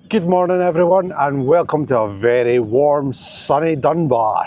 Good morning everyone and welcome to a very warm sunny Dunbar.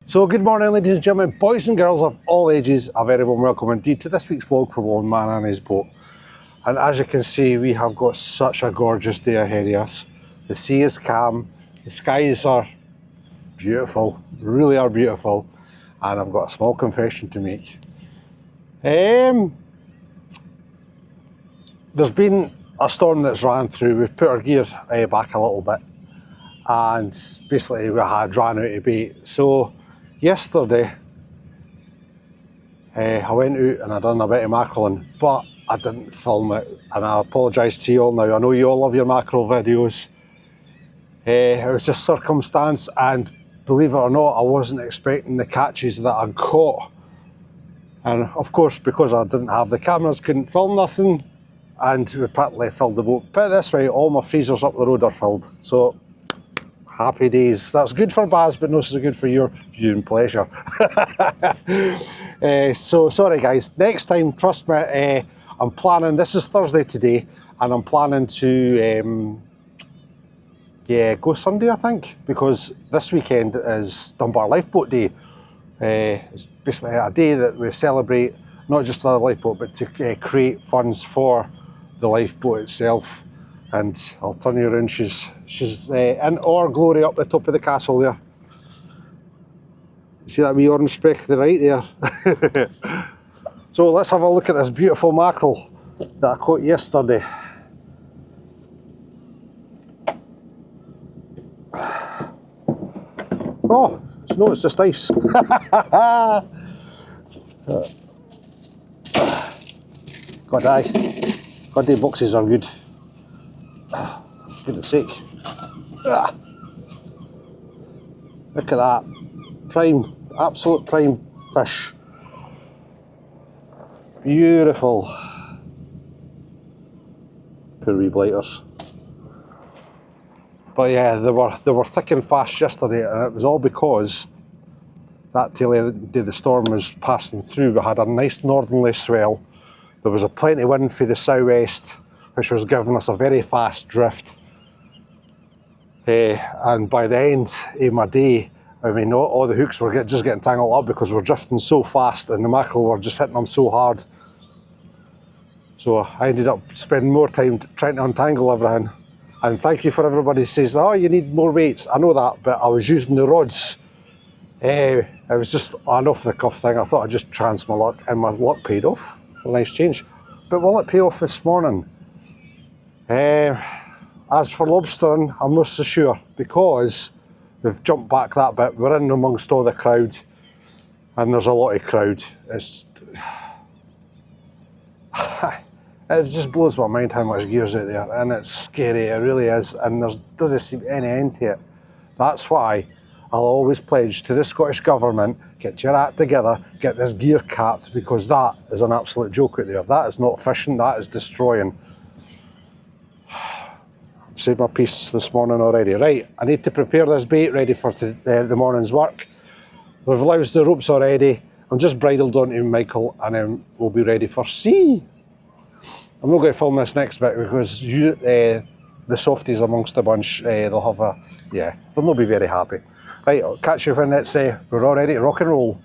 So good morning ladies and gentlemen, boys and girls of all ages, a very warm welcome indeed to this week's vlog from One Man and His Boat. And as you can see, we have got such a gorgeous day ahead of us. The sea is calm, the skies are beautiful, really are beautiful, and I've got a small confession to make. There's been a storm that's ran through. We've put our gear back a little bit and basically we had ran out of bait. So yesterday, I went out and I done a bit of mackerelling, but I didn't film it, and I apologise to you all now. I know you all love your mackerel videos. It was just circumstance, and believe it or not, I wasn't expecting the catches that I got. And of course, because I didn't have the cameras, couldn't film nothing, and we practically filled the boat. Put it this way, all my freezers up the road are filled. So happy days. That's good for Baz, but no so good for your viewing pleasure. So sorry guys, next time, trust me, I'm planning, this is Thursday today, and I'm planning to go Sunday I think, because this weekend is Dunbar Lifeboat Day. It's basically a day that we celebrate not just the lifeboat, but to create funds for the lifeboat itself. And I'll turn you around, she's in our glory up the top of the castle there. See that wee orange speck to the right there? So let's have a look at this beautiful mackerel that I caught yesterday. Oh, it's just ice. God, the boxes are good. For goodness sake. Look at that. Prime, absolute prime fish. Beautiful. Poor wee blighters. But yeah, they were thick and fast yesterday, and it was all because that tail end of the storm was passing through. We had a nice northerly swell. There was a plenty of wind for the southwest, which was giving us a very fast drift. And by the end of my day, I mean, all the hooks were just getting tangled up because we're drifting so fast, and the mackerel were just hitting them so hard. So I ended up spending more time trying to untangle everything. And thank you for everybody who says, oh, you need more weights. I know that, but I was using the rods. It was just an off-the-cuff thing. I thought I'd just chance my luck, and my luck paid off. A nice change. But will it pay off this morning? As for lobstering, I'm not so sure, because we've jumped back that bit. We're in amongst all the crowd, and there's a lot of crowd. It just blows my mind how much gear's out there, and it's scary, it really is, and there doesn't seem any end to it. That's why I'll always pledge to the Scottish Government, get your act together, get this gear capped, because that is an absolute joke out there. That is not fishing, that is destroying. I've said my piece this morning already. Right, I need to prepare this bait ready for the morning's work. We've loused the ropes already. I'm just bridled onto Michael, and then we'll be ready for sea. I'm not going to film this next bit because the softies amongst the bunch, they'll have a, they'll not be very happy. Right, I'll catch you when we're all ready to rock and roll.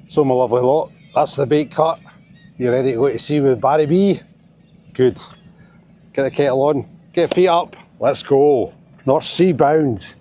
So my lovely lot, that's the bait cut. You ready to go to sea with Barry B? Good. Get the kettle on, get feet up, let's go. North Sea bound.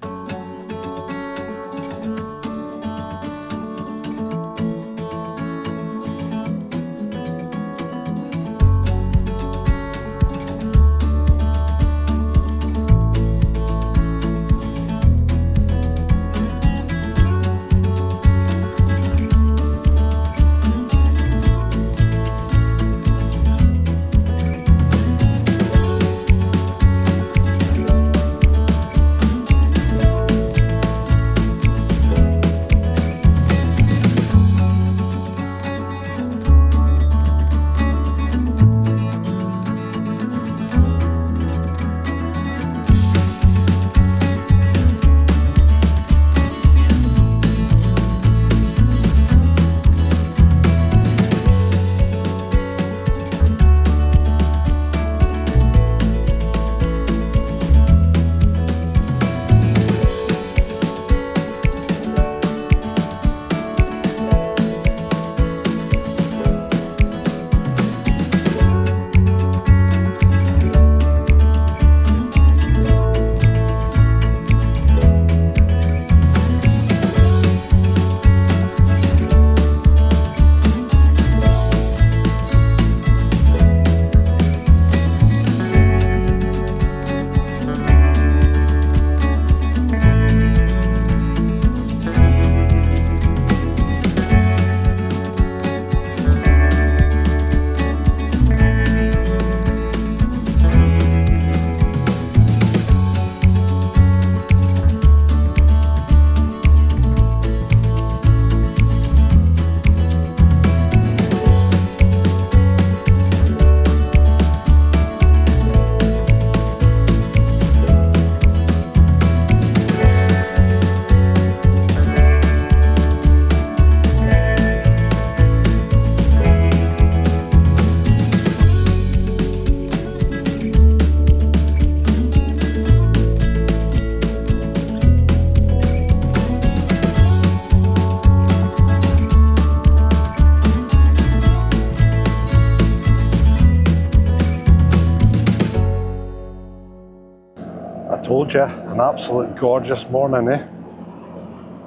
told you, an absolute gorgeous morning, eh?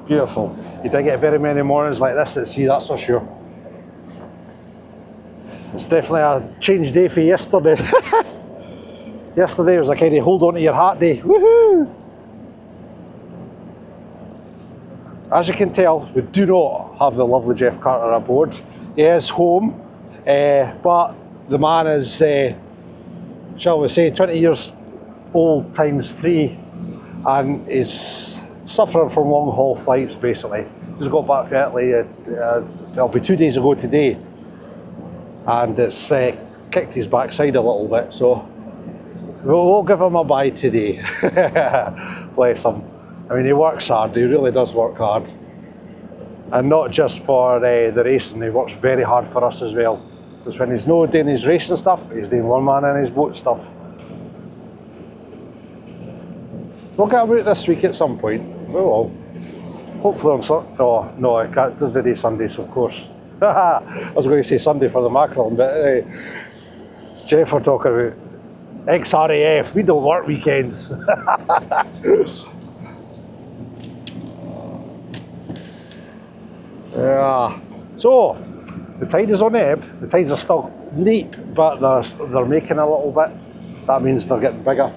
Beautiful. You don't get very many mornings like this at sea, that's for sure. It's definitely a change day for yesterday. Yesterday was a kind of hold on to your hat day. Woohoo! As you can tell, we do not have the lovely Jeff Carter aboard. He is home, but the man is, shall we say, 20 years old times 3, and is suffering from long haul flights basically. He's got back from Italy, it'll be 2 days ago today, and it's kicked his backside a little bit, so we'll give him a bye today. Bless him. I mean, he works hard, he really does work hard. And not just for the racing, he works very hard for us as well. Because when he's not doing his racing stuff, he's doing one man in his boat stuff. We'll get about this week at some point. We will. Hopefully on Sunday. Oh, no, it does the day Sundays, of course. I was going to say Sunday for the Mackerel, but Jeff we're talking about. XRAF, we don't work weekends. Yeah. So, the tide is on the ebb. The tides are still neat, but they're making a little bit. That means they're getting bigger.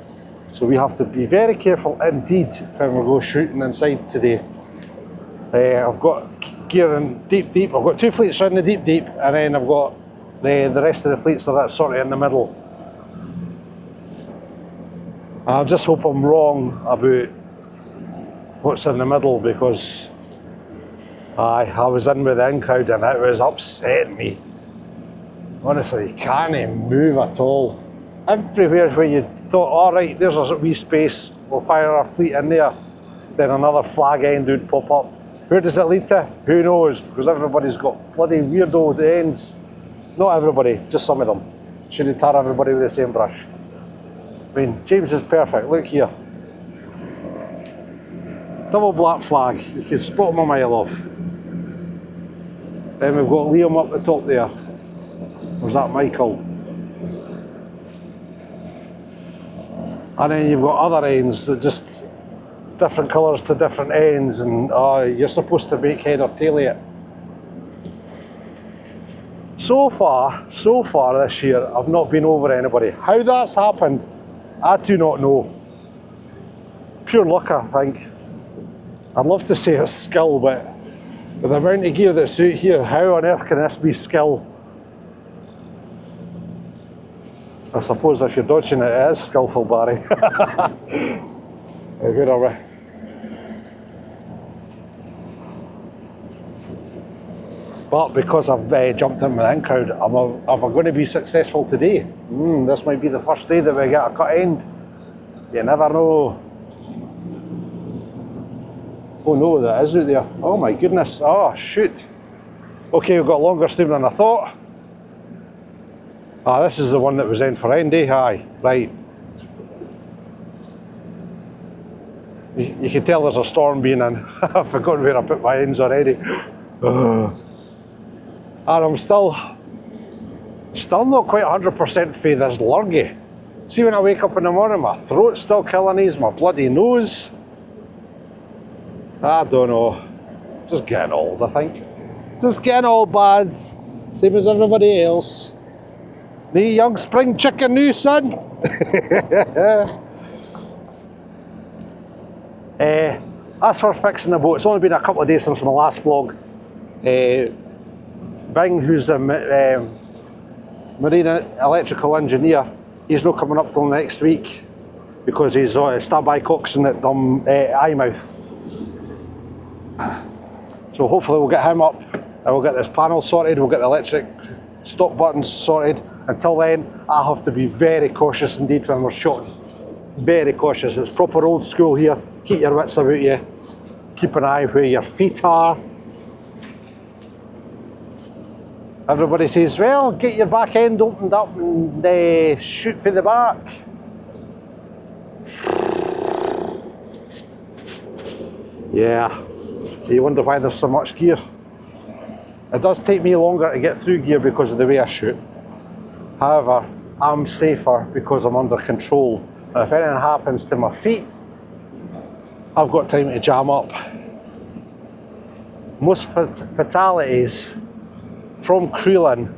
So we have to be very careful indeed when we go shooting inside today. I've got gear in deep. I've got 2 fleets around the deep, and then I've got the rest of the fleets that are sort of in the middle. I just hope I'm wrong about what's in the middle, because I was in with the in crowd and it was upsetting me. Honestly, you can't move at all. Everywhere where you thought, all right, there's a wee space, we'll fire our fleet in there, then another flag end would pop up. Where does it lead to? Who knows? Because everybody's got bloody weirdo ends. Not everybody, just some of them. Should have tar everybody with the same brush. I mean, James is perfect, look here. Double black flag, you can spot him a mile off. Then we've got Liam up the top there. Or is that Michael? And then you've got other ends that just different colours to different ends, and you're supposed to make head or tail it. So far this year, I've not been over anybody. How that's happened, I do not know. Pure luck, I think. I'd love to say it's skill, but with the amount of gear that's out here, how on earth can this be skill? I suppose if you're dodging it, it is skillful, Barry. Where are we? But because I've jumped in with the in crowd, am I going to be successful today? This might be the first day that we get a cut end. You never know. Oh no, that is out there. Oh my goodness. Oh shoot. Okay, we've got longer stream than I thought. This is the one that was in for end, eh? Aye, right. You can tell there's a storm being in. I've forgotten where I put my ends already. And I'm still not quite 100% for this lurgy. See, when I wake up in the morning, my throat's still killing me, my bloody nose. I don't know. Just getting old, I think. Just getting old, Baz. Same as everybody else. Me young spring chicken new, son. As for fixing the boat, it's only been a couple of days since my last vlog. Bing, who's the marine electrical engineer, he's not coming up till next week because he's standby coxswain at Eyemouth. So hopefully we'll get him up and we'll get this panel sorted, we'll get the electric stop buttons sorted. Until then, I have to be very cautious indeed when we're shooting. Very cautious. It's proper old school here. Keep your wits about you. Keep an eye where your feet are. Everybody says, well, get your back end opened up and shoot for the back. Yeah, you wonder why there's so much gear. It does take me longer to get through gear because of the way I shoot. However, I'm safer because I'm under control. And if anything happens to my feet, I've got time to jam up. Most fatalities from creeling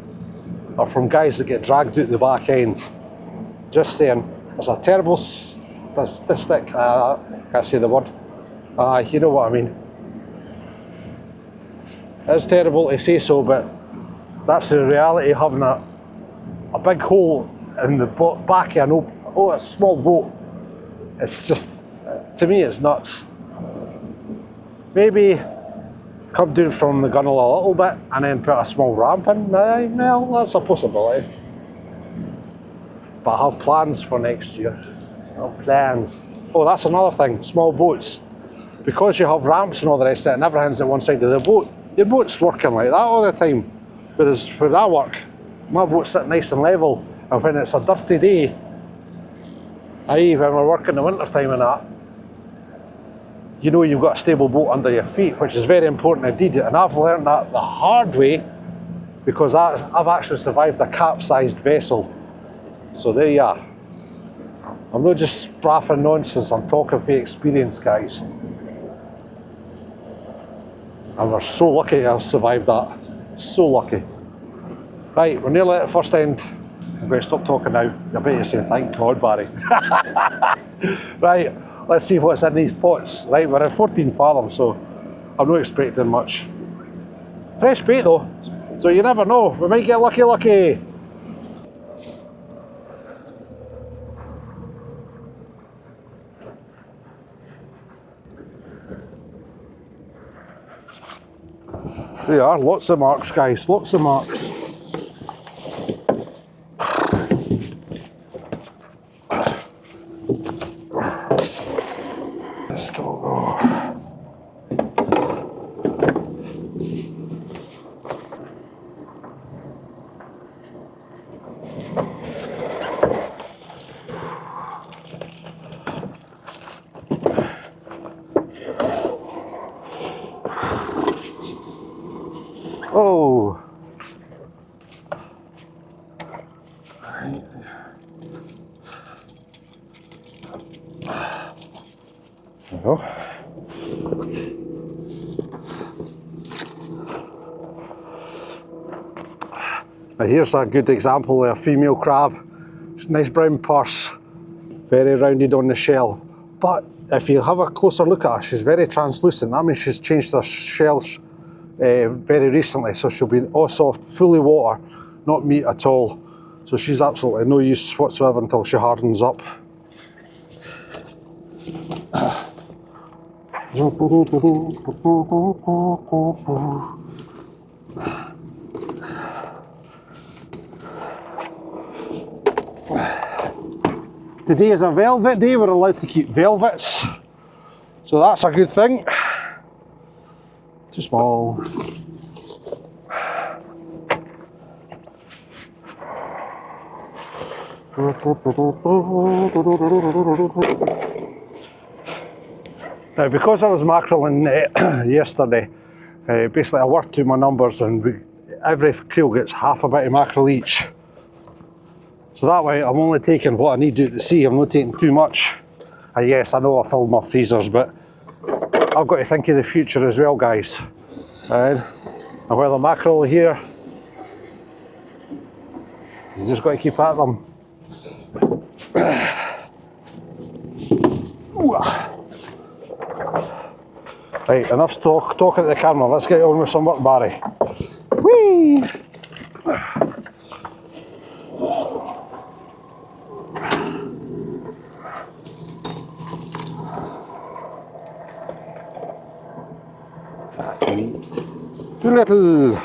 are from guys that get dragged out the back end. Just saying, it's a terrible statistic. Can't say the word. You know what I mean. It's terrible to say so, but that's the reality of having a big hole in the back of a small boat. It's just, to me, it's nuts. Maybe come down from the gunnel a little bit and then put a small ramp in. Well, that's a possibility. But I have plans for next year. I have plans. Oh, that's another thing, small boats. Because you have ramps and all the rest of it, and everything's at one side of the boat, your boat's working like that all the time. Whereas when I work, my boat's sitting nice and level, and when it's a dirty day, i.e. when we're working in the winter time and that, you know you've got a stable boat under your feet, which is very important indeed. And I've learned that the hard way, because I've actually survived a capsized vessel. So there you are. I'm not just spraffing nonsense, I'm talking from experience, guys. And we're so lucky to have survived that. So lucky. Right, we're nearly at the first end. I'm going to stop talking now. I bet you're saying, thank God, Barry. Right, let's see what's in these pots. Right, we're at 14 fathoms, so I'm not expecting much. Fresh bait though, so you never know. We might get lucky. There are, lots of marks, guys, lots of marks. Let's go. Oh. There we go. Now here's a good example of a female crab. It's nice brown purse, very rounded on the shell. But if you have a closer look at her, she's very translucent. That means she's changed her shells very recently, so she'll be all soft, fully water, not meat at all. So she's absolutely no use whatsoever until she hardens up. Today is a velvet day, we're allowed to keep velvets, so that's a good thing. Too small. Now, because I was mackerelling yesterday, basically I worked through my numbers and every creel gets half a bit of mackerel each. So that way I'm only taking what I need out to sea, I'm not taking too much. And yes, I know I filled my freezers, but I've got to think of the future as well, guys. And while the mackerel are here, you just got to keep at them. Right, enough talking at the camera, let's get on with some work, Barry. Whee! Too little.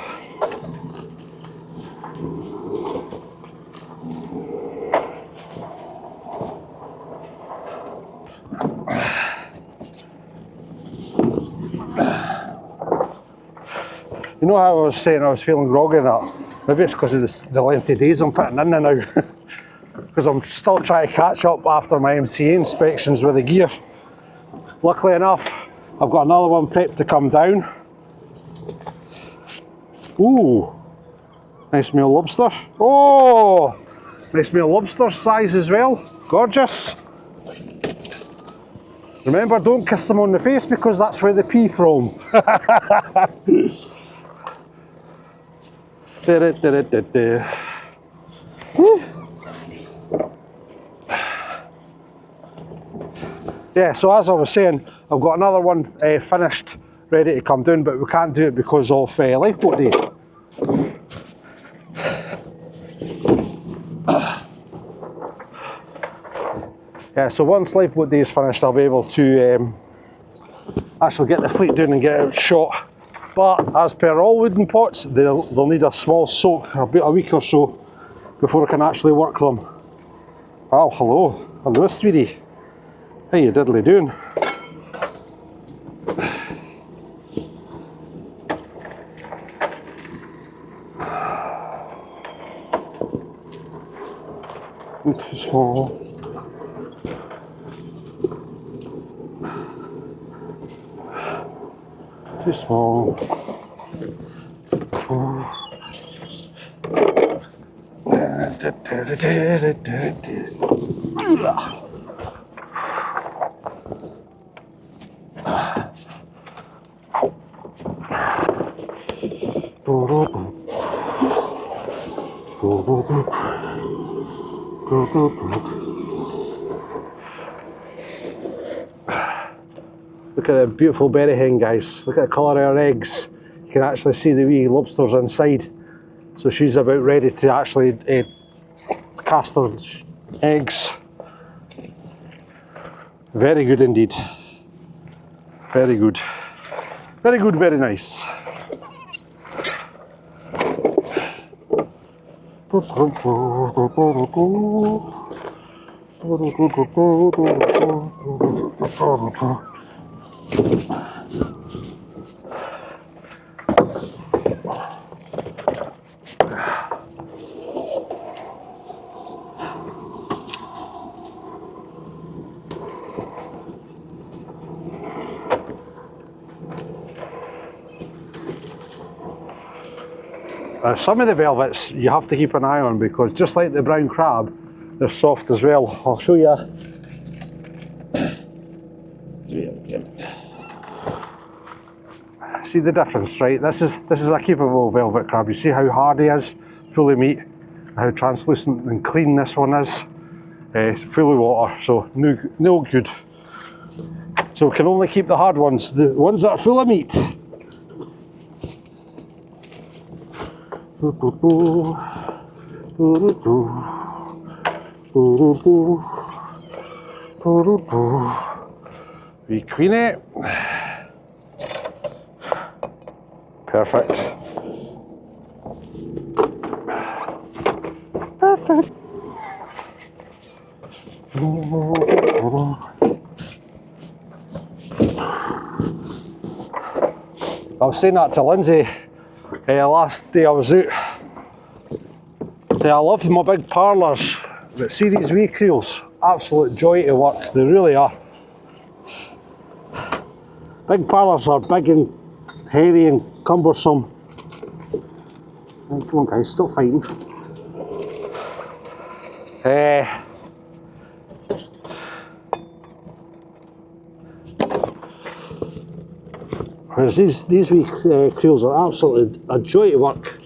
You know how I was saying I was feeling groggy and that? Maybe it's because of the length of days I'm putting in now. Because I'm still trying to catch up after my MCA inspections with the gear. Luckily enough, I've got another one prepped to come down. Ooh, nice male lobster. Oh, nice male lobster size as well. Gorgeous. Remember, don't kiss them on the face because that's where they pee from. Yeah, so as I was saying, I've got another one finished, ready to come down, but we can't do it because of lifeboat day. Yeah, so once lifeboat day is finished, I'll be able to actually get the fleet down and get it shot. But as per all wooden pots, they'll need a small soak, about a week or so, before I can actually work them. Oh, hello. Hello, sweetie. How you diddly doing? Too small. Too small. Look at the beautiful berry hen, guys. Look at the colour of her eggs. You can actually see the wee lobsters inside. So she's about ready to actually cast her eggs. Very good indeed. Very good. Very good, very nice. Some of the velvets you have to keep an eye on because just like the brown crab, they're soft as well. I'll show you. See the difference, right? This is a keepable velvet crab. You see how hard he is, full of meat, how translucent and clean this one is, full of water, so no good. So we can only keep the hard ones, the ones that are full of meat. We clean it. Perfect. Perfect. I was saying that to Lynsey last day I was out. I love my big parlours, but see these wee creels, absolute joy to work, they really are. Big parlours are big and heavy and cumbersome. Come on guys, stop fighting. Whereas these wee creels are absolutely a joy to work.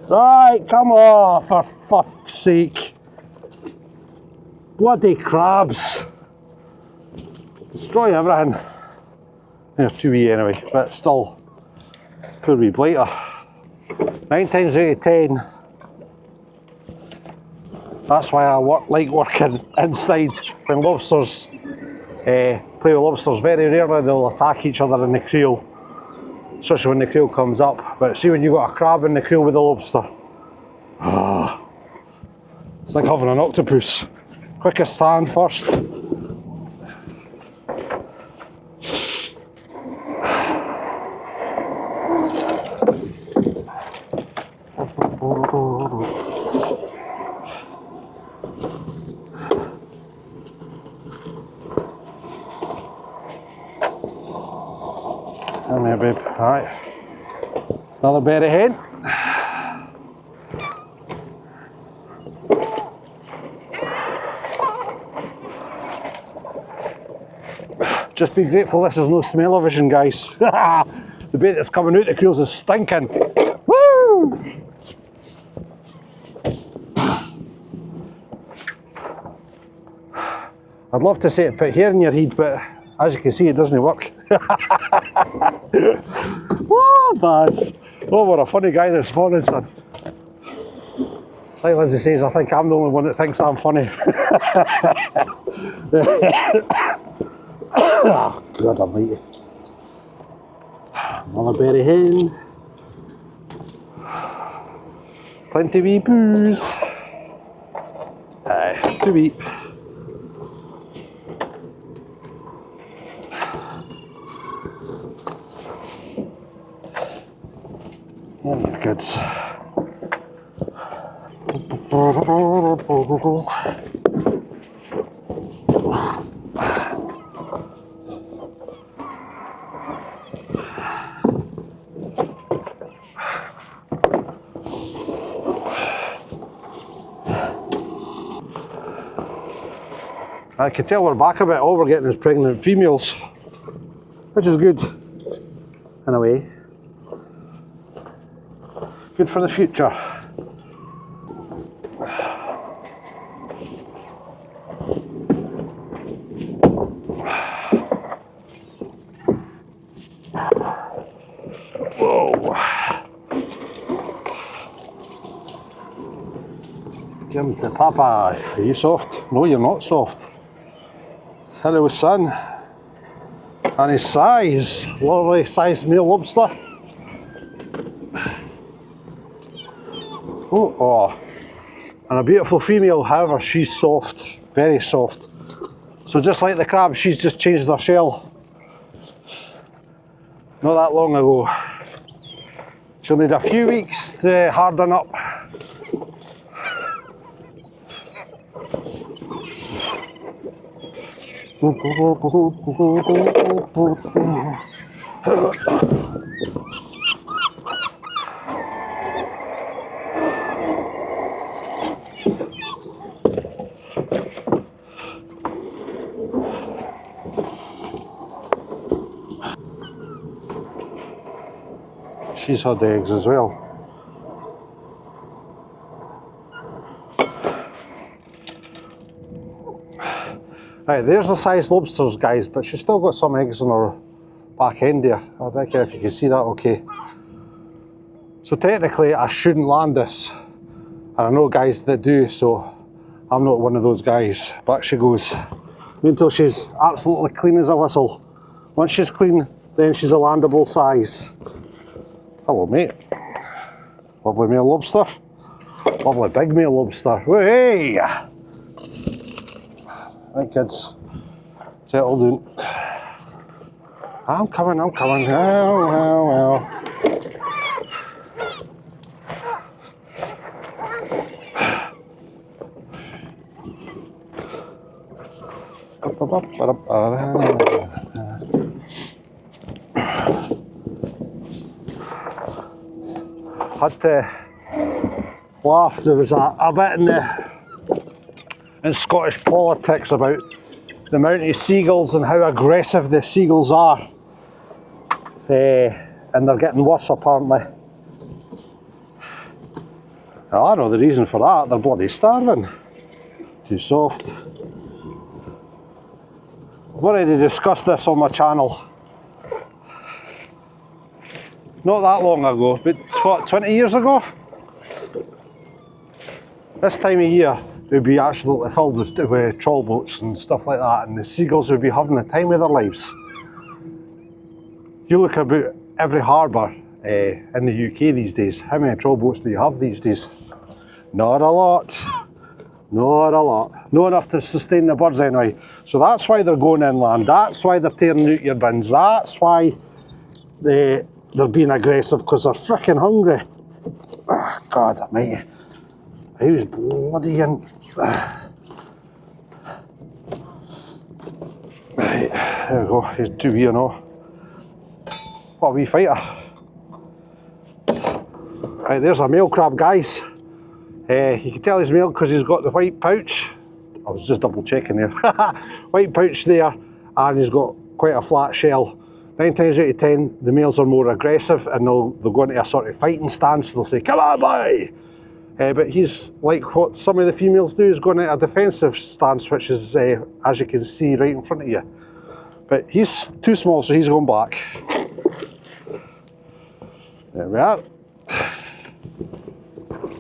Right, come on, for fuck's sake. Bloody crabs. Destroy everything. They're too wee anyway, but still, poor wee blighter. 9 times out of 10, that's why I like working inside. When lobsters, play with lobsters, very rarely they'll attack each other in the creel. Especially when the creel comes up, but see when you've got a crab in the creel with a lobster, it's like having an octopus. Quickest hand first. Come here, babe. Alright. Another berry hen. Just be grateful this is no smell-o-vision, guys. The bait that's coming out the creels is stinking. Woo! I'd love to say it put hair in your head, but as you can see, it doesn't work. What, Baz? Oh, what a funny guy this morning, son. Like Lynsey says, I think I'm the only one that thinks I'm funny. Oh, God almighty. Another berry hen. Plenty wee boos. Aye, to eat. Oh my goods. I can tell we're back a bit. All we're getting is pregnant females, which is good in a way. Good for the future. Whoa. Give him to Papa. Are you soft? No, you're not soft. Hello, son. And his size. Lovely sized male lobster. Oh, and a beautiful female, however, she's soft, very soft. So just like the crab, she's just changed her shell. Not that long ago. She'll need a few weeks to harden up. She's had the eggs as well. Right, there's the size lobsters, guys, but she's still got some eggs on her back end there. I don't care if you can see that okay. So technically I shouldn't land this. And I know guys that do, so I'm not one of those guys. Back she goes. Wait until she's absolutely clean as a whistle. Once she's clean, then she's a landable size. Hello, mate. Lovely male lobster. Lovely big male lobster. Hey! Right, kids. Settle down. I'm coming. Well. Had to laugh. There was a bit in Scottish politics about the amount of seagulls and how aggressive the seagulls are, and they're getting worse apparently. Now, I know the reason for that. They're bloody starving. Too soft. I've already discussed this on my channel. Not that long ago, but what, 20 years ago? This time of year would be absolutely filled with trawl boats and stuff like that, and the seagulls would be having the time of their lives. You look about every harbour in the UK these days. How many trawl boats do you have these days? Not a lot. Not a lot. Not enough to sustain the birds anyway. So that's why they're going inland. That's why they're tearing out your bins. That's why they're being aggressive, because they're frickin' hungry. Oh, God almighty. Who's bloody in? Right, there we go. He's too wee, you know. What a wee fighter. Right, there's a male crab, guys. You can tell he's male because he's got the white pouch. I was just double checking there. White pouch there, and he's got quite a flat shell. 9 times out of 10, the males are more aggressive and they'll go into a sort of fighting stance. They'll say, "Come on, boy!" But he's like what some of the females do, is going into a defensive stance, which is, as you can see, right in front of you. But he's too small, so he's going back. There we are.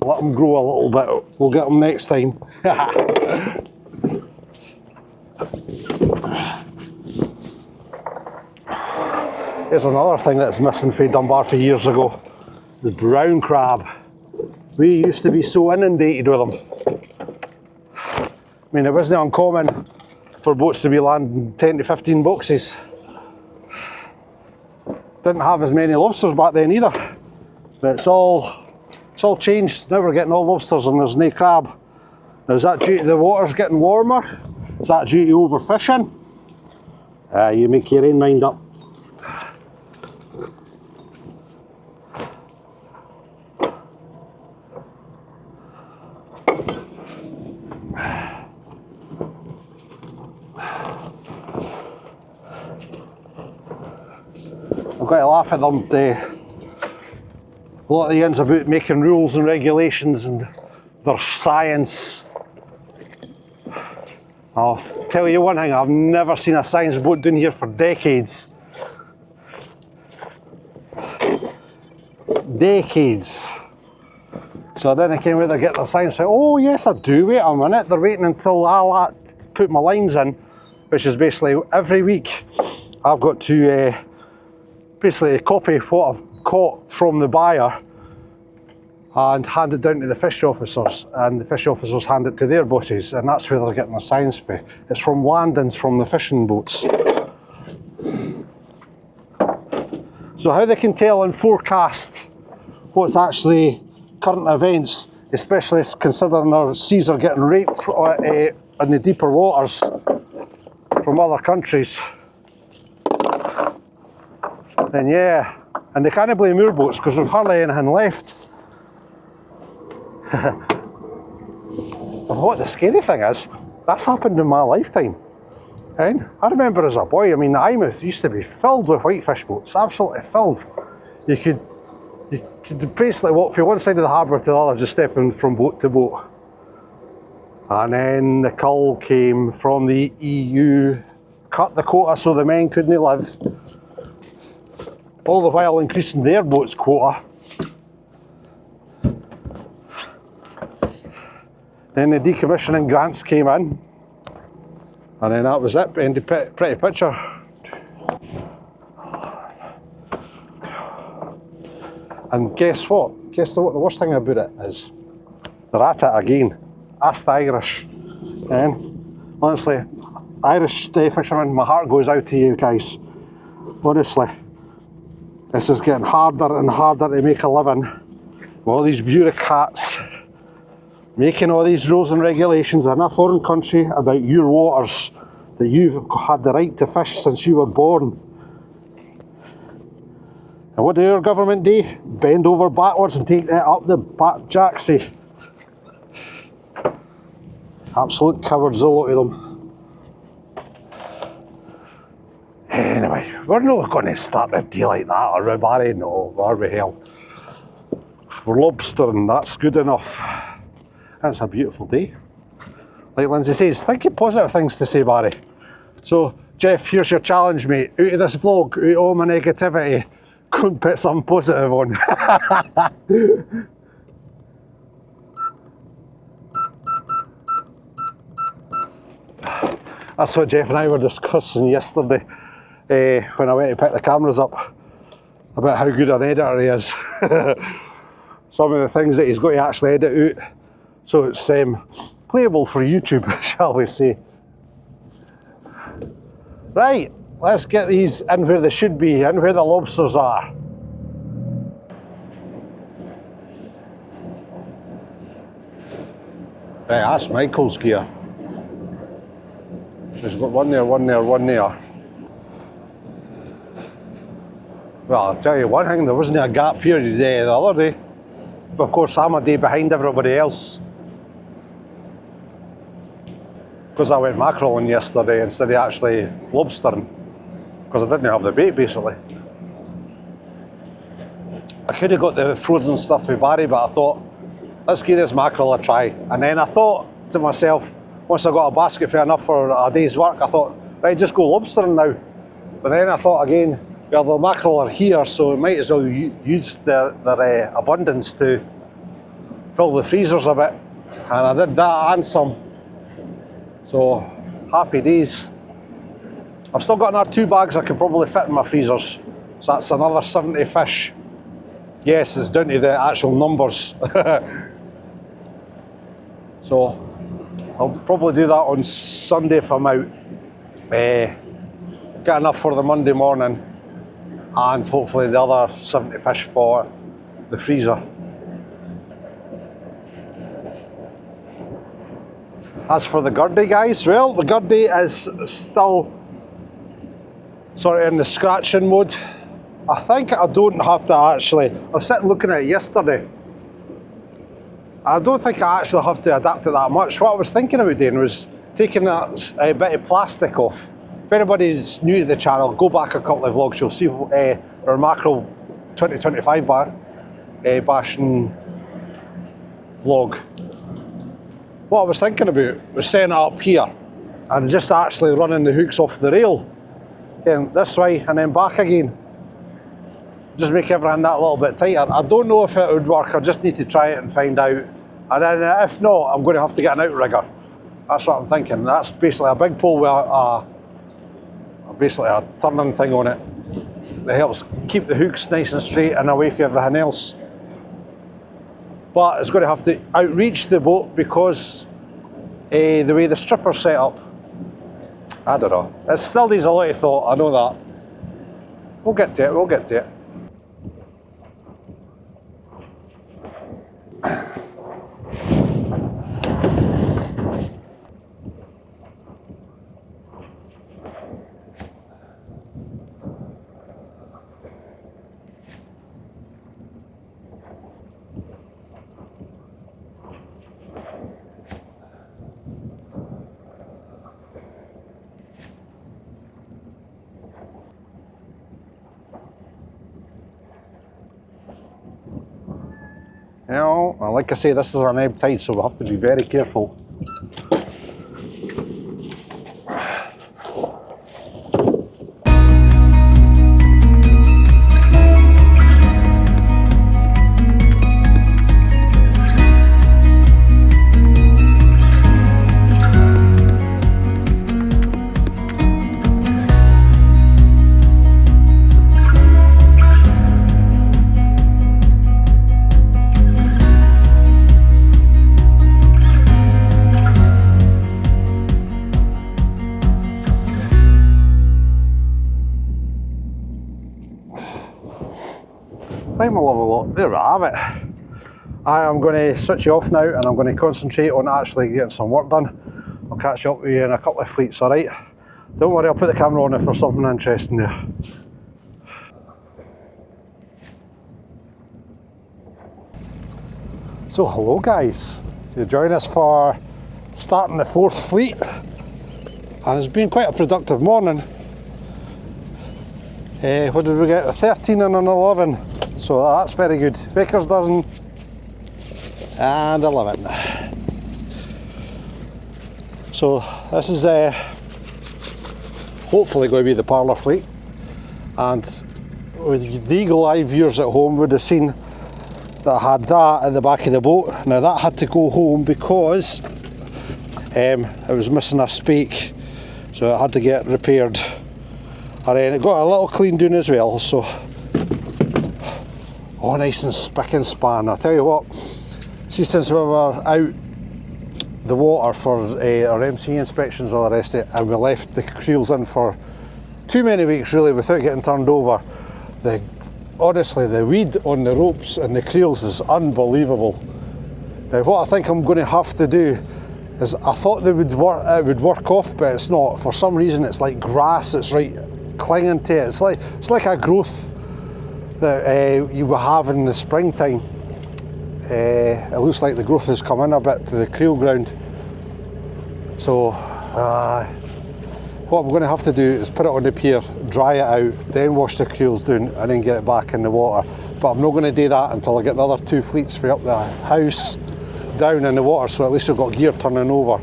Let him grow a little bit. We'll get him next time. Here's another thing that's missing from Dunbar for years ago. The brown crab. We used to be so inundated with them. I mean, it wasn't uncommon for boats to be landing 10 to 15 boxes. Didn't have as many lobsters back then either. But it's all changed. Now we're getting all lobsters and there's no crab. Now, is that due to the water's getting warmer? Is that due to overfishing? You make your own mind up. I've got to laugh at them. A lot of the ends about making rules and regulations and their science. I'll tell you one thing, I've never seen a science boat down here for decades. Decades. So I didn't care where they get their science from. Oh yes, I do. Wait a minute. They're waiting until I put my lines in, which is basically every week I've got to basically copy what I've caught from the buyer and hand it down to the fish officers, and the fish officers hand it to their bosses, and that's where they're getting their science from. It's from landings from the fishing boats. So how they can tell and forecast what's actually current events, especially considering our seas are getting raped in the deeper waters from other countries, then yeah, and they can't blame our boats because we've hardly anything left. But what the scary thing is, that's happened in my lifetime. And I remember as a boy, I mean, the Eyemouth used to be filled with whitefish boats, absolutely filled. You could basically walk from one side of the harbour to the other, just stepping from boat to boat. And then the cull came from the EU, cut the quota so the men couldn't live, all the while increasing their boat's quota. Then the decommissioning grants came in, and then that was it, end of pretty picture. And guess what? Guess what the worst thing about it is? They're at it again. Ask the Irish. And honestly, Irish fishermen, my heart goes out to you guys. Honestly, this is getting harder and harder to make a living. All these bureaucrats making all these rules and regulations in a foreign country about your waters that you've had the right to fish since you were born. And what do our government do? Bend over backwards and take that up the back jacksie. Absolute cowards, a lot of them. Anyway, we're not going to start a deal like that, are we, Barry? No, are we, hell? We're lobstering, that's good enough. That's a beautiful day. Like Lynsey says, think of positive things to say, Barry. So, Jeff, here's your challenge, mate. Out of this vlog, out of all my negativity, go and put something positive on. That's what Jeff and I were discussing yesterday when I went to pick the cameras up, about how good an editor he is. Some of the things that he's got to actually edit out, so it's playable for YouTube, shall we say. Right, let's get these in where they should be, in where the lobsters are. Right, that's Michael's gear. He's got one there, one there, one there. Well, I'll tell you one thing, there wasn't a gap period the other day. But of course, I'm a day behind everybody else. Because I went mackerel on yesterday instead of actually lobstering. because I didn't have the bait basically. I could have got the frozen stuff with Barry, but I thought, let's give this mackerel a try. And then I thought to myself, once I got a basket fair enough for a day's work, I thought, right, just go lobstering now. But then I thought again, well, the mackerel are here, so we might as well use their abundance to fill the freezers a bit. And I did that and some. So, happy days. I've still got another 2 bags I could probably fit in my freezers. So that's another 70 fish. Yes, it's down to the actual numbers. So, I'll probably do that on Sunday if I'm out. Get enough for the Monday morning, and hopefully the other 70 fish for the freezer. As for the gurdy, guys, well, the gurdy is still sort of in the scratching mode. I think I don't have to actually, I was sitting looking at it yesterday. I don't think I actually have to adapt it that much. What I was thinking about doing was taking that bit of plastic off. If anybody's new to the channel, go back a couple of vlogs, you'll see our mackerel 2025 bashing vlog. What I was thinking about was setting it up here and just actually running the hooks off the rail. Again, this way and then back again. Just make everything that little bit tighter. I don't know if it would work, I just need to try it and find out. And then if not, I'm going to have to get an outrigger. That's what I'm thinking. That's basically a big pole with basically a turning thing on it that helps keep the hooks nice and straight and away from everything else. But it's going to have to outreach the boat because the way the stripper's set up. I don't know. It still needs a lot of thought, I know that. We'll get to it, we'll get to it. You know, like I say, this is an ebb tide, so we'll have to be very careful. Right, my lovely lot, there we have it. I am going to switch you off now and I'm going to concentrate on actually getting some work done. I'll catch up with you in a couple of fleets, alright? Don't worry, I'll put the camera on if there's something interesting there. So hello guys, you join us for starting the 4th fleet and it's been quite a productive morning. What did we get? A 13 and an 11. So that's very good. Baker's dozen and 11. So this is hopefully going to be the parlor fleet, and with the eagle eye viewers at home would have seen that I had that at the back of the boat. Now that had to go home because it was missing a spake, so it had to get repaired. And then it got a little clean down as well, so oh, nice and spick and span. I tell you what, see, since we were out the water for our MC inspections and all the rest of it, and we left the creels in for too many weeks really without getting turned over, honestly the weed on the ropes and the creels is unbelievable. Now what I think I'm going to have to do is, I thought it would work off, but it's not. For some reason it's like grass, it's right clinging to it. It's like a growth that you will have in the springtime. It looks like the growth has come in a bit to the creel ground. So what what I'm going to have to do is put it on the pier, dry it out, then wash the creels down and then get it back in the water. But I'm not going to do that until I get the other 2 fleets for up the house down in the water, so at least we've got gear turning over.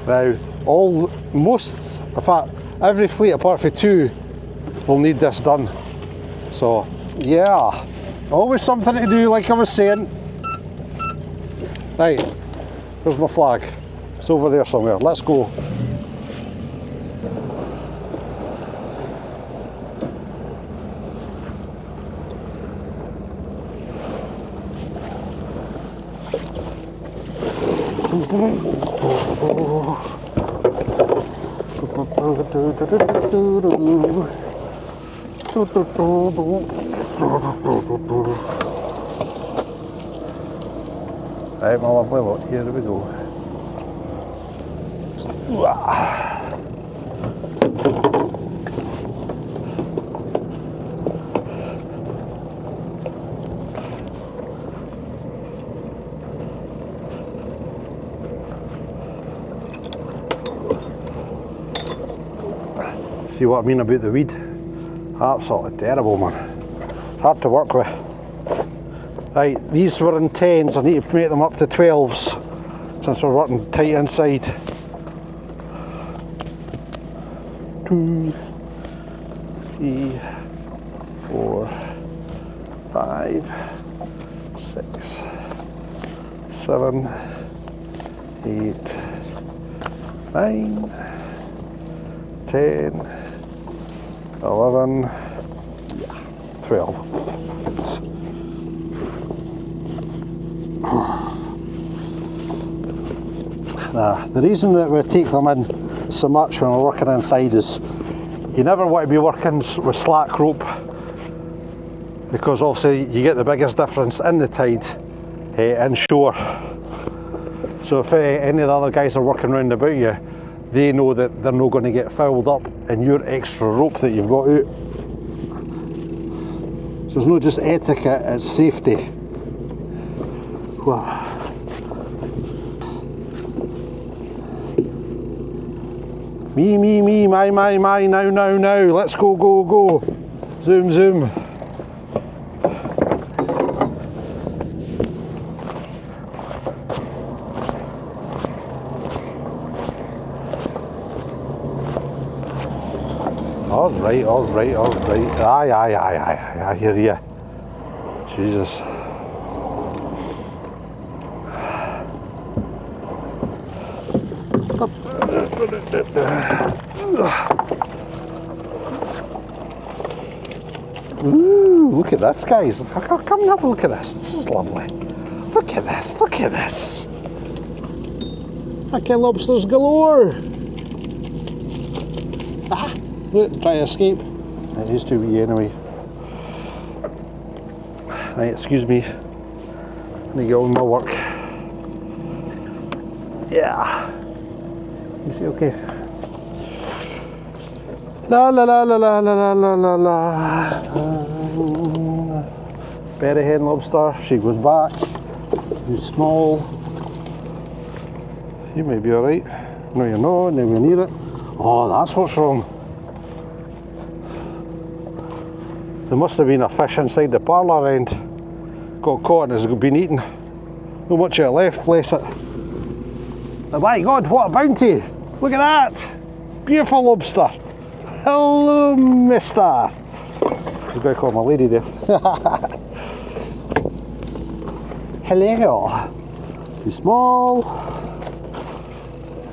Now, in fact, every fleet apart from 2 will need this done. So, yeah, always something to do, like I was saying. Right, here's my flag. It's over there somewhere. Let's go. Right, my lovely lot, here we go. See what I mean about the weed? Absolutely terrible, man. It's hard to work with. Right, these were in 10s, I need to make them up to 12s since we're working tight inside. 2, 3, 4, 5, 6, 7, 8, 9, 10, 11, 12. The reason that we take them in so much when we're working inside is you never want to be working with slack rope, because obviously you get the biggest difference in the tide inshore. So if any of the other guys are working round about you, they know that they're not going to get fouled up in your extra rope that you've got out. So it's not just etiquette, it's safety. Wow. Me, my, now, let's go, zoom. All right. Aye, I hear ya. Jesus. Ooh, look at this, guys. Come and have a look at this. This is lovely. Look at this. Fucking lobsters galore. Look, try to escape. It is too wee anyway. Right, excuse me. Let me get on with my work. Yeah. You see, okay. La. Berry hen lobster. She goes back. Too small. You may be alright. No, you're not. Nowhere near it. Oh, that's what's wrong. There must have been a fish inside the parlour end. Got caught and has been eaten. Not much of it left, bless it. Oh my God, what a bounty! Look at that! Beautiful lobster. Hello, mister. I was going to call my lady there. Hello. Too small.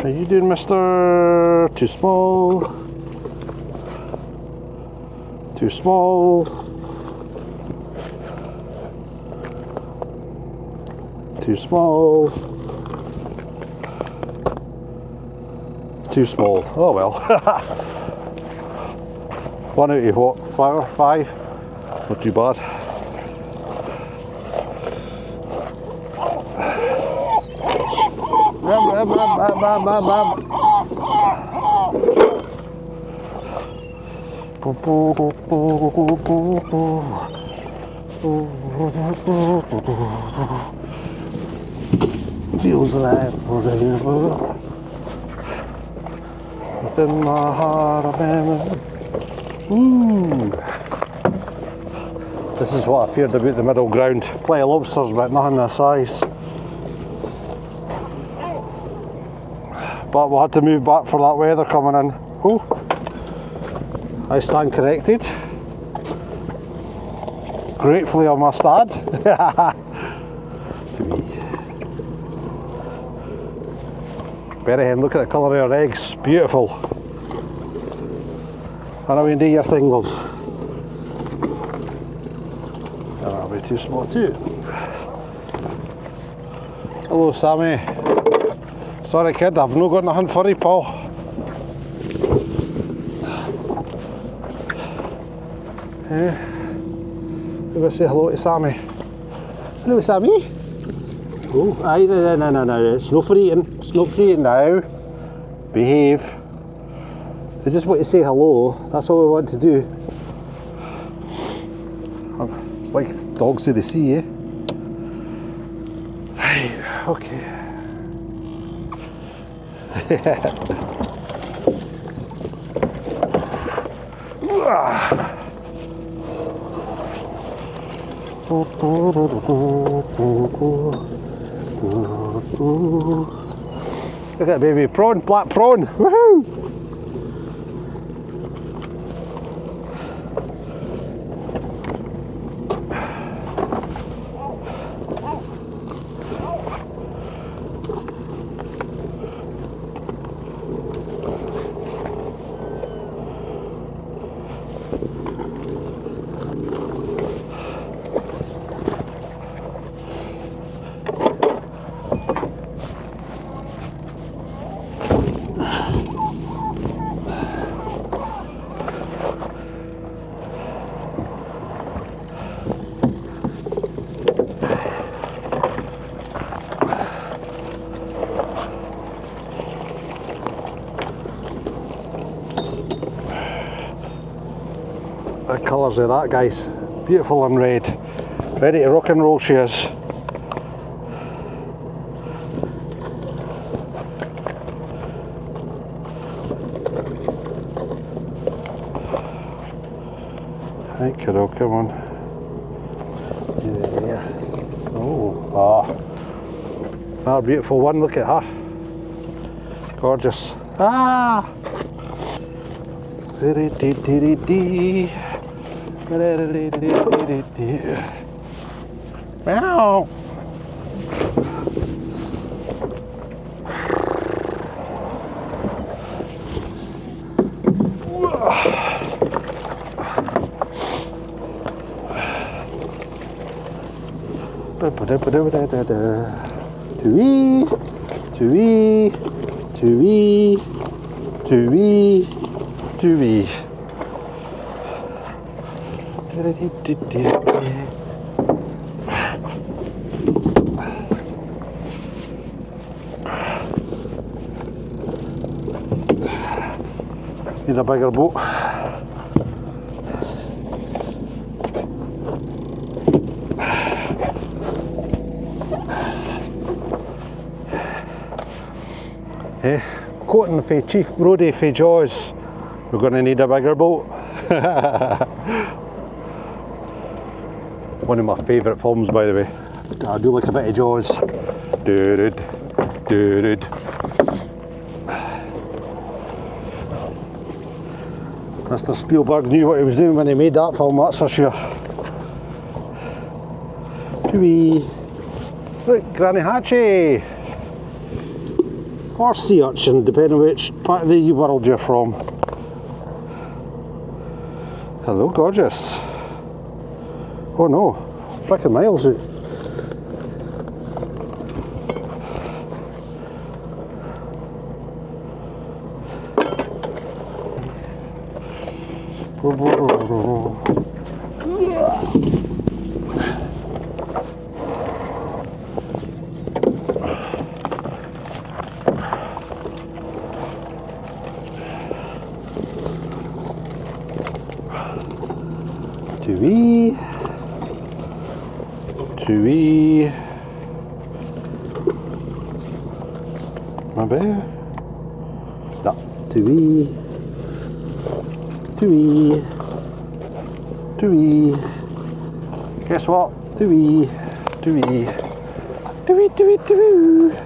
How you doing, mister? Too small. Too small. Too small. Too small. Oh well. 1 out of what? 5? Not too bad. Feels like forever. in my heart of memory. Ooh. This is what I feared about the middle ground. Plenty of lobsters, but nothing this size. But we'll have to move back for that weather coming in. Oh, I stand corrected. Gratefully, I must add. To me. Berry hen, look at the colour of her eggs. Beautiful. I know you do your thing, love. That'll be too small too. Hello, Sammy. Sorry, kid, I've not got nothing for you, pal. We're going to say hello to Sammy. Hello, Sammy. Oh, aye, no. It's not for eating. It's not for eating now. Behave. We just want to say hello. That's all we want to do. It's like dogs of the sea, eh? Hey, okay. Look at that baby prawn, black prawn. Woohoo! The colours of that, guys, beautiful and red, ready to rock and roll she is. Right, kiddo, come on. Yeah. Oh, another beautiful one, look at her. Gorgeous. Ah! Meow. Tui, tui, tui, tui, tui. Need a bigger boat. Quoting for Chief Brodie for Jaws, we're going to need a bigger boat. One of my favourite films, by the way. I do like a bit of Jaws. Mr. Spielberg knew what he was doing when he made that film, that's for sure. Dewey. Look, Granny Hatchie. Or sea urchin, depending on which part of the world you're from. Hello, gorgeous. Oh no, frickin' miles out. Tui, tui, my bear. No. Too wee. Too wee. Too wee. Guess what? Too wee. Too wee. Too wee, too wee, too wee.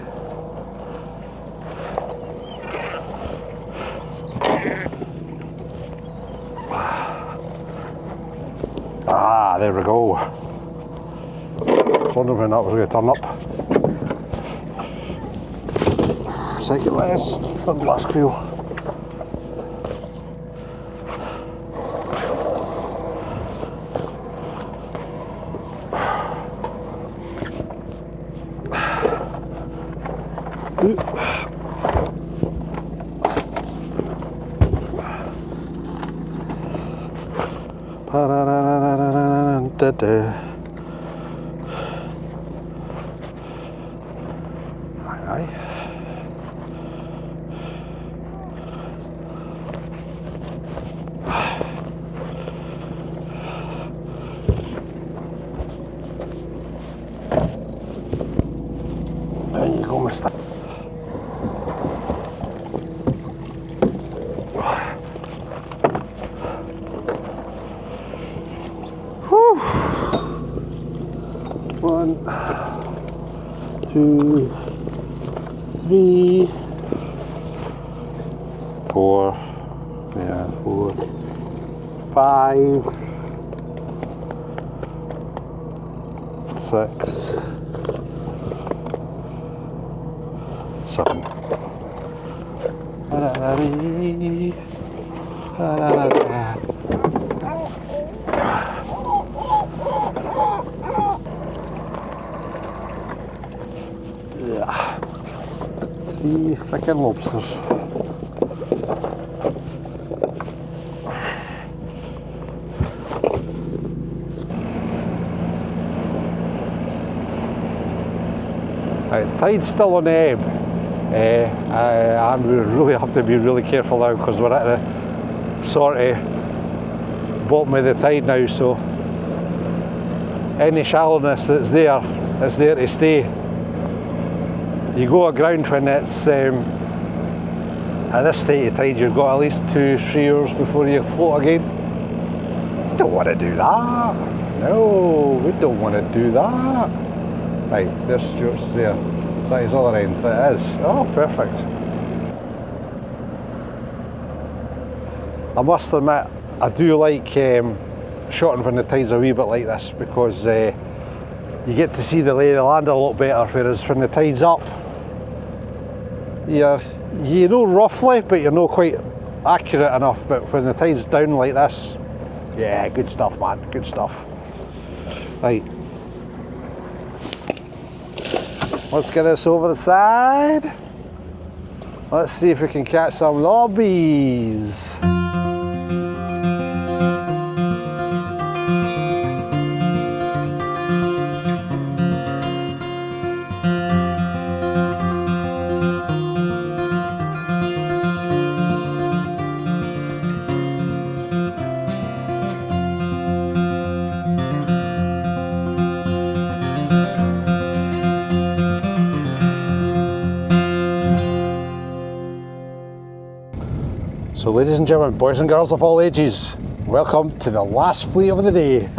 Ah, there we go. I was wondering when that was going to turn up. Second last, third last creel. Aye. There you go, mister. Whew. 1, 2, 3, 4, yeah, 4, 5, 6, 7. Yeah. 3 frickin' lobsters. Right, tide's still on the ebb. And we really have to be really careful now because we're at the sort of bottom of the tide now, so any shallowness that's there, it's there to stay. You go aground when it's at this state of tide, you've got at least 2-3 hours before you float again. You don't want to do that. No, we don't want to do that. Right, there's Stuart's there. Is that his other end? It is. Oh, perfect. I must admit, I do like shotting when the tide's a wee bit like this because you get to see the lay of the land a lot better, whereas when the tide's up, you know roughly, but you're not quite accurate enough. But when the tide's down like this, yeah, good stuff, man, good stuff. Right. Let's get this over the side. Let's see if we can catch some lobbies. So ladies and gentlemen, boys and girls of all ages, welcome to the last fleet of the day.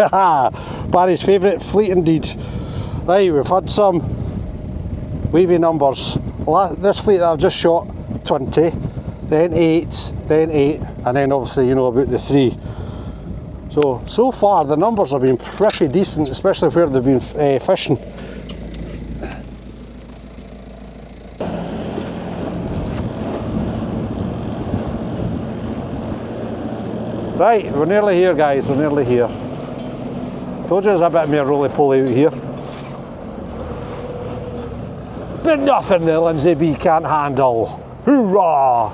Barry's favourite fleet indeed. Right, we've had some wavy numbers. This fleet that I've just shot, 20, then 8, then 8, and then obviously you know about the 3. So far the numbers have been pretty decent, especially where they've been fishing. Right, we're nearly here guys, we're nearly here. Told you there's a bit more roly-poly out here. But nothing that Lynsey B can't handle. Hoorah!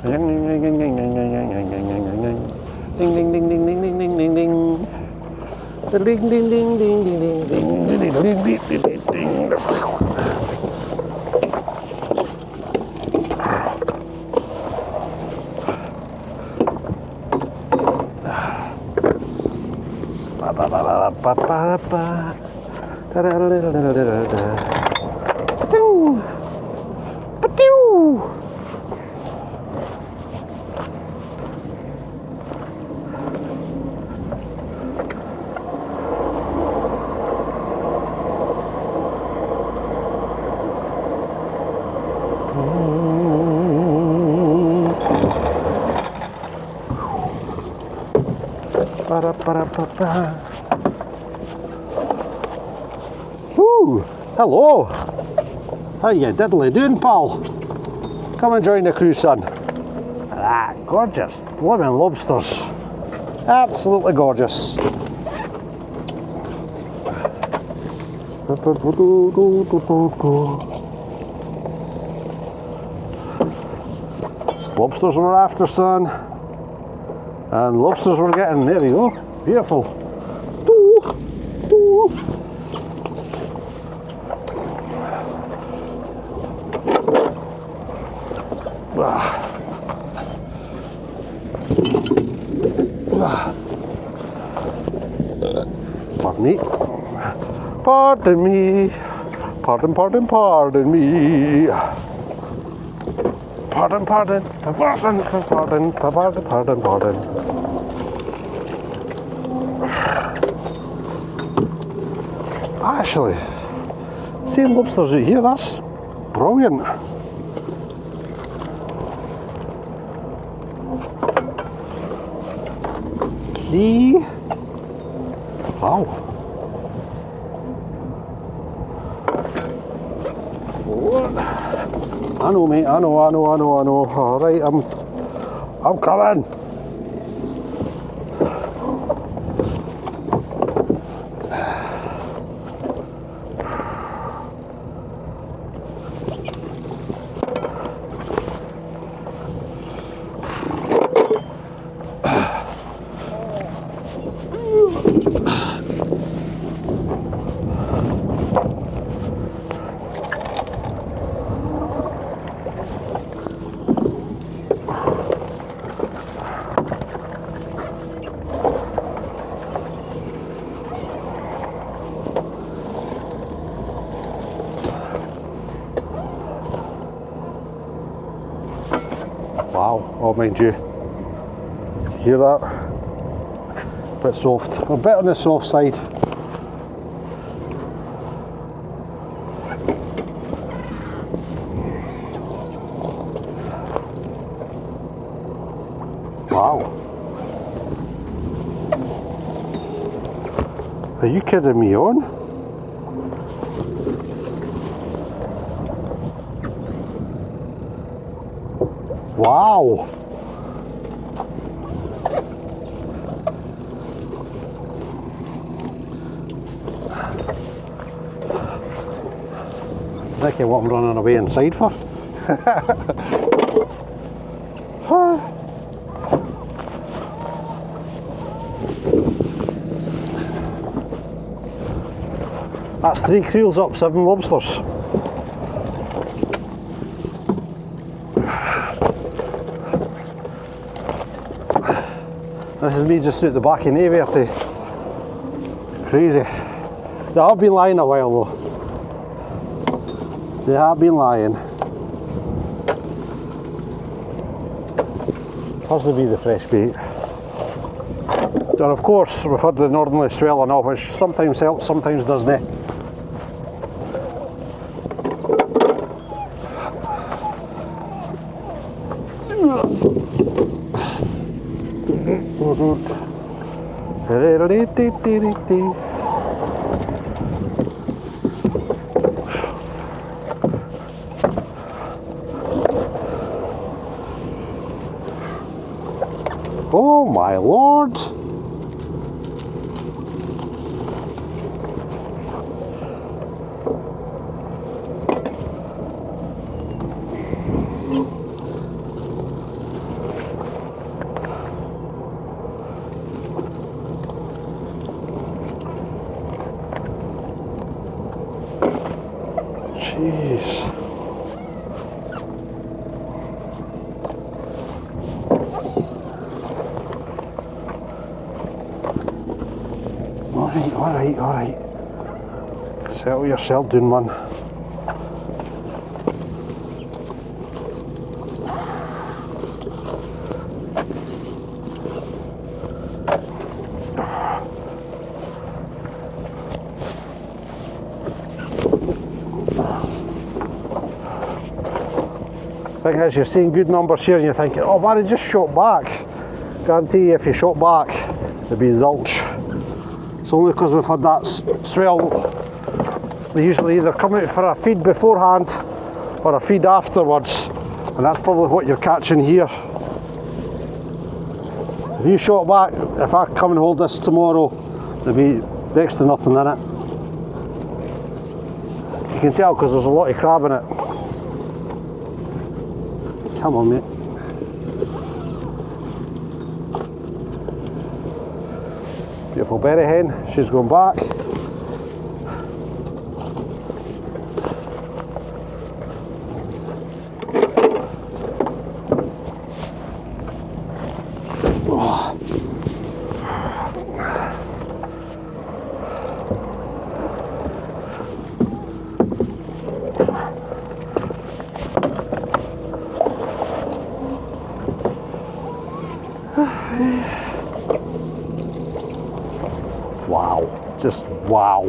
Ding ding ding ding ding ding ding ding ding ding ding ding ding ding ding ding ding ding. Ding ding ding ding ding ding ding ding ding ding ding. Ooh, hello. How you diddly doing, pal? Come and join the crew, son. Ah, gorgeous. Blooming lobsters. Absolutely gorgeous. Lobsters we're after, son. And lobsters we're getting. There we go. Beautiful. Pardon me. Pardon me. Pardon me. Pardon. Actually, seeing lobsters out here, that's brilliant. See? Wow. 4. I know, mate. I know. All right, I'm coming. Wow, oh mind you, hear that? Bit soft, a bit on the soft side. Wow. Are you kidding me on? Wow! I think what I'm running away inside for. That's 3 creels up, 7 lobsters. This is me just out the back of navy here. Crazy. They have been lying a while though. They have been lying. Has to be the fresh bait. And of course we've had the northerly swell and all, which sometimes helps, sometimes doesn't. Oh my lord! Jeez. Alright. Settle yourself down, man. Thing is, you're seeing good numbers here and you're thinking, oh man, he just shot back. Guarantee you, if you shot back, There'll be zilch. It's only because we've had that swell. They usually either come out for a feed beforehand or a feed afterwards, and that's probably what you're catching here. If you shot back, if I come and hold this tomorrow, there'll be next to nothing in it. You can tell because there's a lot of crab in it. Come on, mate. Beautiful berry hen, she's going back. Wow, just wow.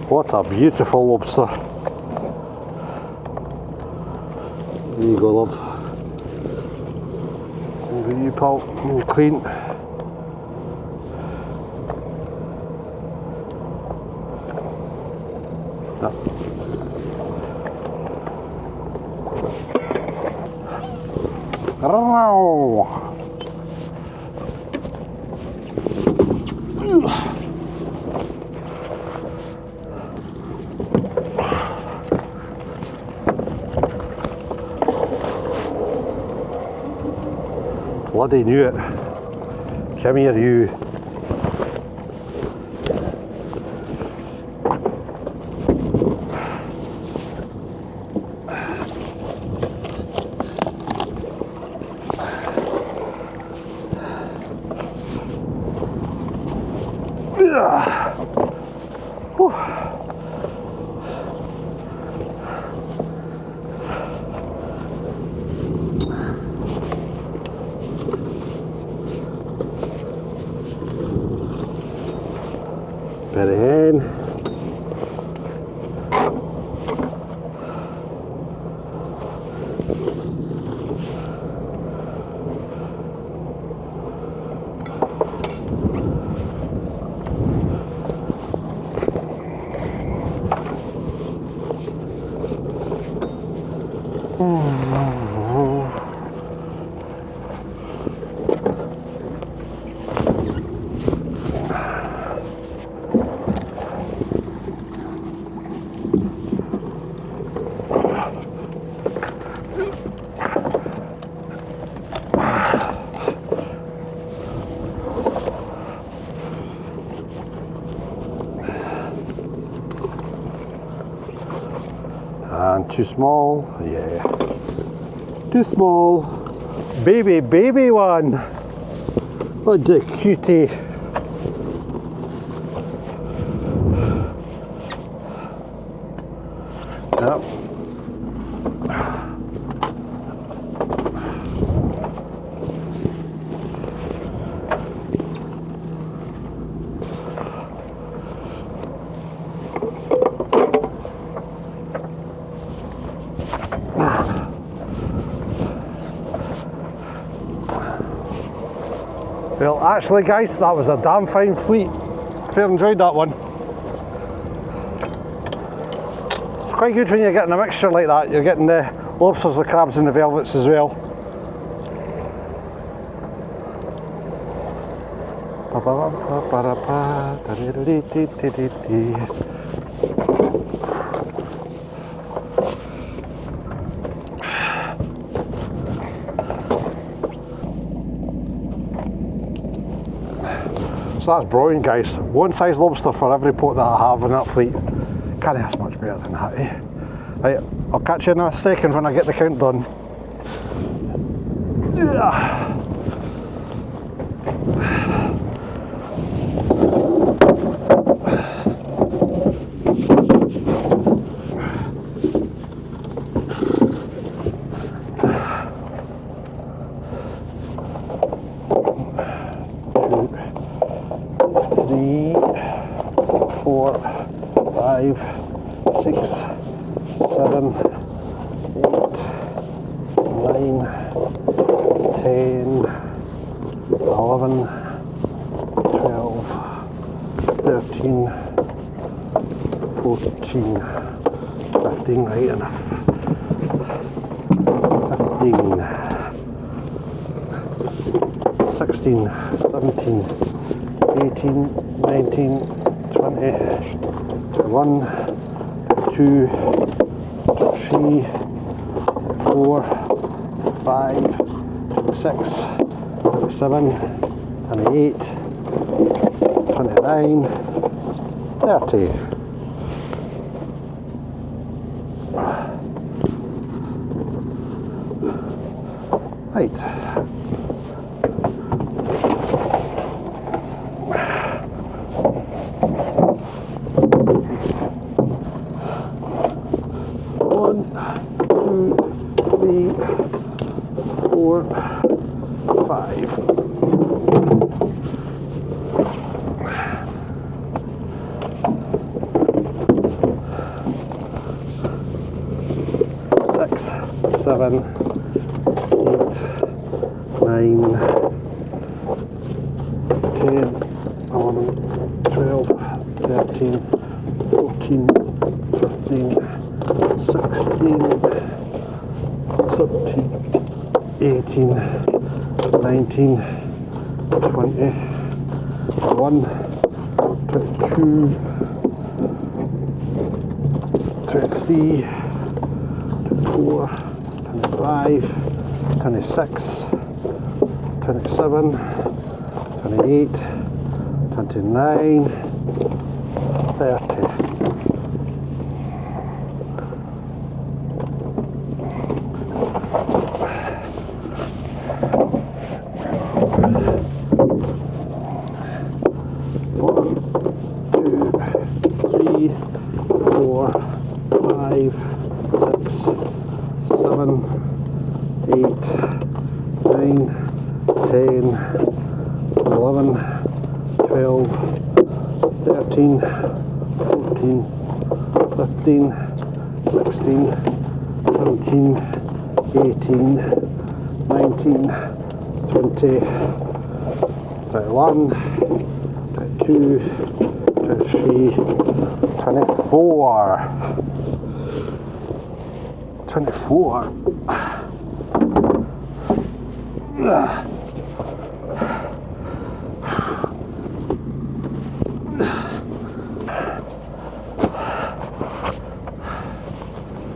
What a beautiful lobster. There you go, love. Look at you, pal, all clean. Bloody knew it. Come here, you. Berry hen. And too small, yeah. Too small. Baby one. What a cutie. Yep. Well, actually guys, that was a damn fine fleet. Fair enjoyed that one. It's quite good when you're getting a mixture like that. You're getting the lobsters, the crabs and the velvets as well. So that's brilliant, guys. One size lobster for every pot that I have in that fleet. Can't ask much better than that, eh? Right, I'll catch you in a second when I get the count done. Three, 4, 5, 6, 7, 8, 9, 11, 12, 13, 14, 15, right enough. 15, 16, 17, 18, 19, 20, 21, 22, 23, 24, 25, 26, 27, 28, 29, 30. Right. One, two, three, 4, 5. 6, 7, 8, 9, 10, 11, 12, 13, 14, 15, 16, 17, 18, 19, 20, 21, 22, 23, 24, 25, 26, 27, 28, 29, 30. One, two, three, 4, 5, 6, 7, 8, 9, 10, 11, 12, 13, 14, 15, 16, 17, 18, 19, 20, 21, 22, 23, 24. 24.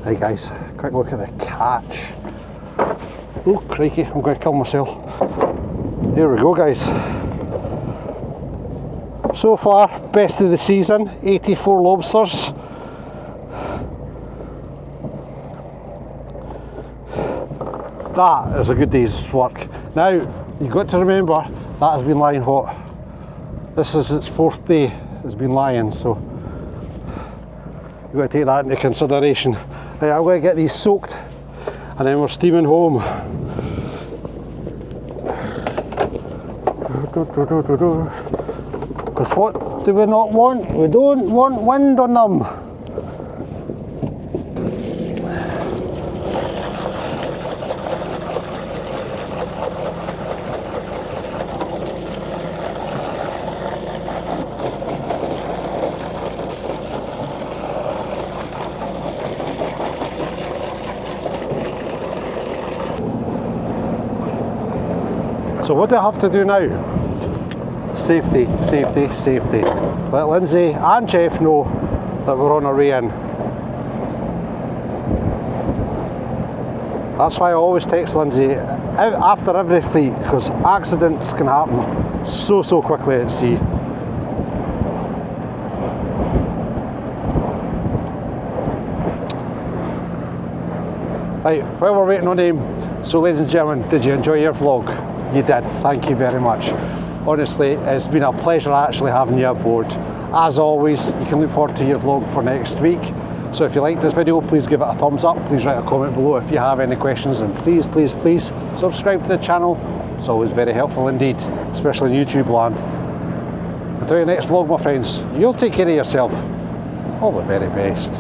Hey guys, quick look at the catch. Oh crikey, I'm going to kill myself. Here we go guys. So far, best of the season, 84 lobsters. That is a good day's work. Now, you've got to remember, that has been lying hot. This is its 4th day it's been lying, so you've got to take that into consideration. Right, I'm going to get these soaked and then we're steaming home. Because what do we not want? We don't want wind on them. So what do I have to do now? Safety, safety, safety. Let Lynsey and Jeff know that we're on our way in. That's why I always text Lynsey after every fleet, because accidents can happen so quickly at sea. Right, while we're waiting on him, so ladies and gentlemen, did you enjoy your vlog? You did, thank you very much. Honestly, it's been a pleasure actually having you aboard. As always, you can look forward to your vlog for next week. So if you like this video, please give it a thumbs up. Please write a comment below if you have any questions, and please subscribe to the channel. It's always very helpful indeed, especially in YouTube land. Until your next vlog, my friends, you'll take care of yourself. All the very best.